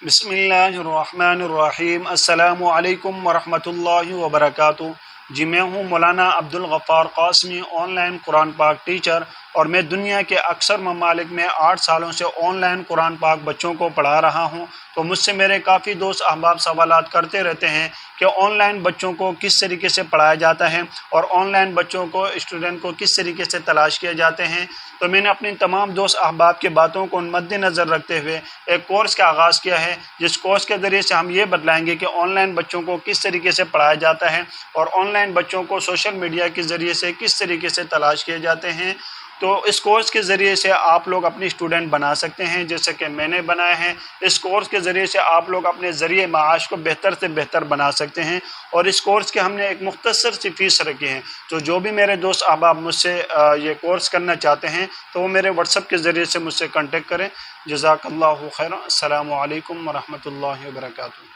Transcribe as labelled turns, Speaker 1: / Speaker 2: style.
Speaker 1: बिस्मिल्लाहिर्रहमानिर्रहीम। अस्सलामु अलैकुम वरहमतुल्लाहि वबरकातुहू। जी मैं हूँ मौलाना अब्दुल गफ़ार क़ासमी, ऑनलाइन कुरान पाक टीचर, और मैं दुनिया के अक्सर ममालिक में 8 सालों से ऑनलाइन कुरान पाक बच्चों को पढ़ा रहा हूँ। तो मुझसे मेरे काफ़ी दोस्त अहबाब सवालात करते रहते हैं कि ऑनलाइन बच्चों को किस तरीके से पढ़ाया जाता है और ऑनलाइन बच्चों को, स्टूडेंट को किस तरीके से तलाश किए जाते हैं। तो मैंने अपनी तमाम दोस्त अहबाब की बातों को मद्देनज़र रखते हुए एक कोर्स का आगाज़ किया है, जिस कोर्स के ज़रिए से हम ये बतलाएंगे कि ऑनलाइन बच्चों को किस तरीके से पढ़ाया जाता है और ऑनलाइन बच्चों को सोशल मीडिया के ज़रिए से किस तरीके से तलाश किए जाते हैं। तो इस कोर्स के ज़रिए से आप लोग अपनी स्टूडेंट बना सकते हैं, जैसे कि मैंने बनाए हैं। इस कोर्स के ज़रिए से आप लोग अपने ज़रिए माश को बेहतर से बेहतर बना सकते हैं। और इस कोर्स के हमने एक मुख्तसर सी फ़ीस रखी है। तो जो भी मेरे दोस्त अहबाब मुझसे ये कोर्स करना चाहते हैं तो वो मेरे व्हाट्सएप के ज़रिए से मुझसे कांटेक्ट करें। जज़ाकल्लाहु खैरन। अस्सलामु अलैकुम वरहमतुल्लाहि वबरकातुहू।